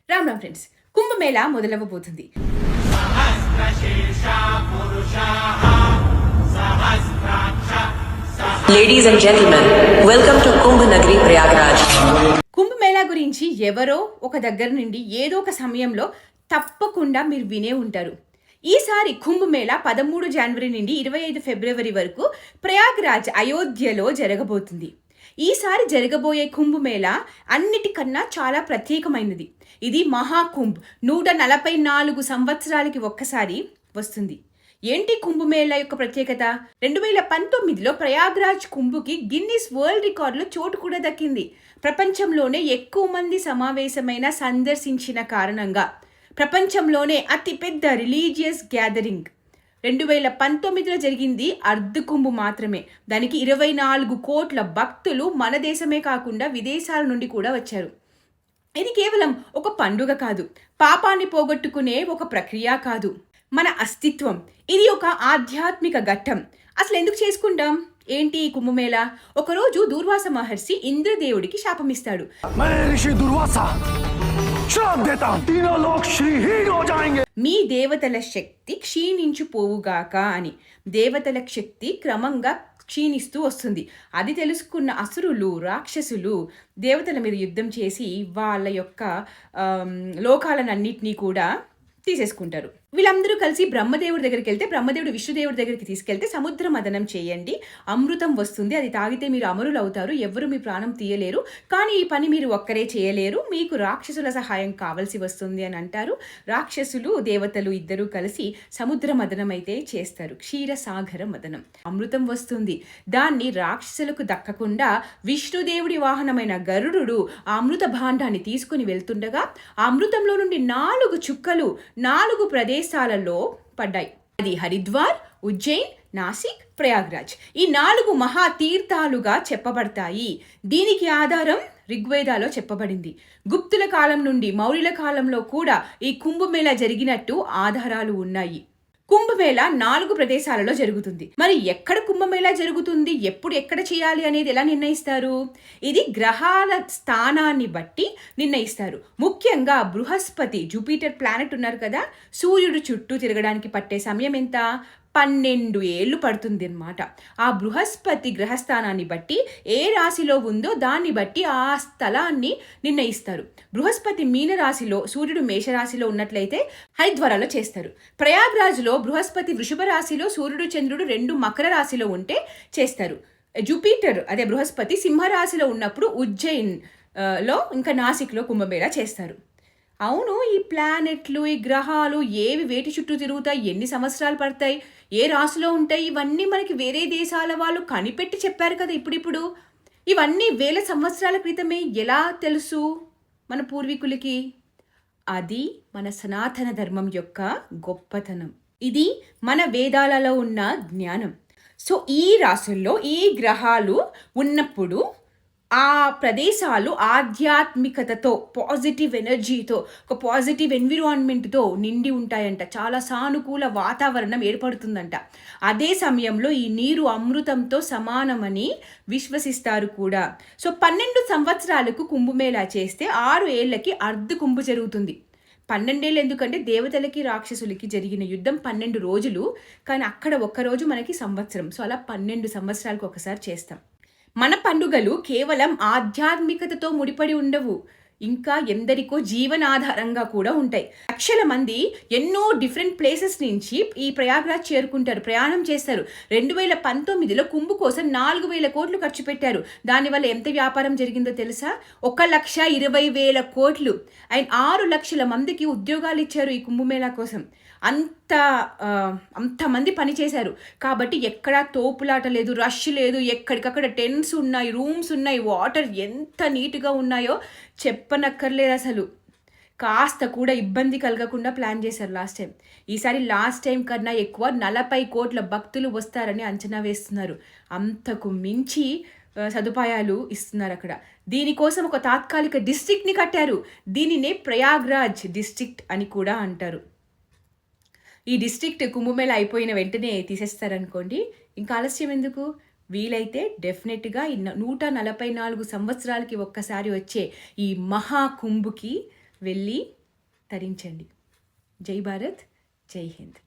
Ram Ram friends, Kumbh Mela మొదలవ్వబోతుంది. Ladies and gentlemen, welcome to Kumbh Nagri Prayagraj. Kumbh Mela గురించి ఎవరో ఒక దగ్గర నుండి ఏదో ఒక సమయంలో తప్పకుండా మీరు వినే ఉంటారు. ఈసారి కుంభమేళా 13 జనవరి నుండి 25 ఫిబ్రవరి వరకు ప్రయాగ్రాజ్ అయోధ్యలో జరగబోతుంది. ఈసారి జరగబోయే కుంభమేళా అన్నిటికన్నా చాలా ప్రత్యేకమైనది. ఇది మహాకుంభ్ 144 సంవత్సరాలకి ఒక్కసారి వస్తుంది. ఏంటి కుంభమేళా యొక్క ప్రత్యేకత? 2019లో ప్రయాగ్రాజ్ కుంభుకి గిన్నిస్ వరల్డ్ రికార్డులో చోటు కూడా దక్కింది. ప్రపంచంలోనే ఎక్కువ మంది సమావేశమైన సందర్శించిన కారణంగా ప్రపంచంలోనే అతిపెద్ద రిలీజియస్ గ్యాదరింగ్ 2019లో జరిగింది అర్ధ కుంభు మాత్రమే. దానికి 24 కోట్ల భక్తులు మన దేశమే కాకుండా విదేశాల నుండి కూడా వచ్చారు. ఇది కేవలం ఒక పండుగ కాదు, పాపాన్ని పోగొట్టుకునే ఒక ప్రక్రియ కాదు, మన అస్తిత్వం. ఇది ఒక ఆధ్యాత్మిక ఘట్టం. అసలు ఎందుకు చేసుకుంటాం? ఏంటి ఈ కుంభమేళా? ఒకరోజు దూర్వాస మహర్షి ఇంద్రదేవుడికి శాపమిస్తాడు. మీ దేవతల శక్తి క్షీణించిపోవుగాక అని. దేవతల శక్తి క్రమంగా క్షీణిస్తూ వస్తుంది. అది తెలుసుకున్న అసురులు, రాక్షసులు దేవతల మీద యుద్ధం చేసి వాళ్ళ యొక్క లోకాలన్నింటినీ కూడా తీసేసుకుంటారు. వీళ్ళందరూ కలిసి బ్రహ్మదేవుడి దగ్గరికి వెళ్తే, బ్రహ్మదేవుడు విష్ణుదేవుడి దగ్గరికి తీసుకెళ్తే సముద్ర మదనం చేయండి, అమృతం వస్తుంది, అది తాగితే మీరు అమరులు అవుతారు, ఎవరు మీ ప్రాణం తీయలేరు, కానీ ఈ పని మీరు ఒక్కరే చేయలేరు, మీకు రాక్షసుల సహాయం కావాల్సి వస్తుంది అని అంటారు. రాక్షసులు దేవతలు ఇద్దరూ కలిసి సముద్ర మదనం అయితే చేస్తారు, క్షీరసాగర మదనం. అమృతం వస్తుంది. దాన్ని రాక్షసులకు దక్కకుండా విష్ణుదేవుడి వాహనమైన గరుడు ఆ అమృత భాండాన్ని తీసుకుని వెళ్తుండగా ఆ అమృతంలో నుండి 4 చుక్కలు 4 ప్రదేశాలలో పడ్డాయి. అది హరిద్వార్, ఉజ్జయిన్, నాసిక్, ప్రయాగ్రాజ్. ఈ 4 మహాతీర్థాలుగా చెప్పబడతాయి. దీనికి ఆధారం ఋగ్వేదాలో చెప్పబడింది. గుప్తుల కాలం నుండి మౌర్యుల కాలంలో కూడా ఈ కుంభమేళా జరిగినట్టు ఆధారాలు ఉన్నాయి. కుంభమేళా 4 ప్రదేశాలలో జరుగుతుంది. మరి ఎక్కడ కుంభమేళా జరుగుతుంది, ఎప్పుడు ఎక్కడ చేయాలి అనేది ఎలా నిర్ణయిస్తారు? ఇది గ్రహాల స్థానాన్ని బట్టి నిర్ణయిస్తారు. ముఖ్యంగా బృహస్పతి, జూపిటర్ ప్లానెట్ ఉన్నారు కదా, సూర్యుడు చుట్టూ తిరగడానికి పట్టే సమయం ఎంత? 12 ఏళ్ళు పడుతుంది అన్నమాట. ఆ బృహస్పతి గ్రహస్థానాన్ని బట్టి ఏ రాశిలో ఉందో దాన్ని బట్టి ఆ స్థలాన్ని నిర్ణయిస్తారు. బృహస్పతి మీనరాశిలో, సూర్యుడు మేషరాశిలో ఉన్నట్లయితే హరిద్వారాలో చేస్తారు. ప్రయాగ్రాజ్లో బృహస్పతి వృషభ రాశిలో, సూర్యుడు చంద్రుడు 2 మకర రాశిలో ఉంటే చేస్తారు. జూపిటర్ అదే బృహస్పతి సింహరాశిలో ఉన్నప్పుడు ఉజ్జయిన్ లో ఇంకా నాసిక్లో కుంభమేళా చేస్తారు. అవును, ఈ ప్లానెట్లు, ఈ గ్రహాలు ఏవి వేటి చుట్టూ తిరుగుతాయి, ఎన్ని సంవత్సరాలు పడతాయి, ఏ రాశిలో ఉంటాయి, ఇవన్నీ మనకి వేరే దేశాల వాళ్ళు కనిపెట్టి చెప్పారు కదా ఇప్పుడిప్పుడు. ఇవన్నీ వేల సంవత్సరాల క్రితమే ఎలా తెలుసు మన పూర్వీకులకి? అది మన సనాతన ధర్మం యొక్క గొప్పతనం. ఇది మన వేదాలలో ఉన్న జ్ఞానం. సో ఈ రాశుల్లో ఈ గ్రహాలు ఉన్నప్పుడు ఆ ప్రదేశాలు ఆధ్యాత్మికతతో, పాజిటివ్ ఎనర్జీతో, ఒక పాజిటివ్ ఎన్విరాన్మెంట్తో నిండి ఉంటాయంట. చాలా సానుకూల వాతావరణం ఏర్పడుతుందంట. అదే సమయంలో ఈ నీరు అమృతంతో సమానమని విశ్వసిస్తారు కూడా. సో 12 సంవత్సరాలకు కుంభమేళా చేస్తే 6 ఏళ్లకి అర్ధ కుంభు జరుగుతుంది. 12 ఏళ్ళు ఎందుకంటే దేవతలకి రాక్షసులకి జరిగిన యుద్ధం 12 రోజులు, కానీ అక్కడ ఒక్కరోజు మనకి సంవత్సరం. సో అలా 12 సంవత్సరాలకు ఒకసారి చేస్తాం. మన పండుగలు కేవలం ఆధ్యాత్మికతతో ముడిపడి ఉండవు, ఇంకా ఎందరికో జీవనాధారంగా కూడా ఉంటాయి. లక్షల మంది ఎన్నో డిఫరెంట్ ప్లేసెస్ నుంచి ఈ ప్రయాగ్రాజ్ చేరుకుంటారు, ప్రయాణం చేస్తారు. 2019లో కుంభు కోసం 4,000 కోట్లు ఖర్చు పెట్టారు. దానివల్ల ఎంత వ్యాపారం జరిగిందో తెలుసా? 1,20,000 కోట్లు. అండ్ 6 లక్షల మందికి ఉద్యోగాలు ఇచ్చారు ఈ కుంభమేళా కోసం. అంతమంది పనిచేశారు. కాబట్టి ఎక్కడా తోపులాట లేదు, రష్ లేదు, ఎక్కడికక్కడ టెంట్స్ ఉన్నాయి, రూమ్స్ ఉన్నాయి, వాటర్ ఎంత నీట్గా ఉన్నాయో చెప్పనక్కర్లేదు అసలు. కాస్త కూడా ఇబ్బంది కలగకుండా ప్లాన్ చేశారు లాస్ట్ టైం. ఈసారి లాస్ట్ టైం కన్నా ఎక్కువ 40 కోట్ల భక్తులు వస్తారని అంచనా వేస్తున్నారు. అంతకు మించి సదుపాయాలు ఇస్తున్నారు అక్కడ. దీనికోసం ఒక తాత్కాలిక డిస్ట్రిక్ట్ని కట్టారు. దీనినే ప్రయాగ్రాజ్ డిస్ట్రిక్ట్ అని కూడా అంటారు. ఈ డిస్ట్రిక్ట్ కుంభమేళా అయిపోయిన వెంటనే తీసేస్తారనుకోండి, ఇంకా ఆలస్యం ఎందుకు? వీలైతే డెఫినెట్గా 144 సంవత్సరాలకి ఒక్కసారి వచ్చే ఈ మహాకుంభుకి వెళ్ళి తరించండి. జై భారత్, జై హింద్.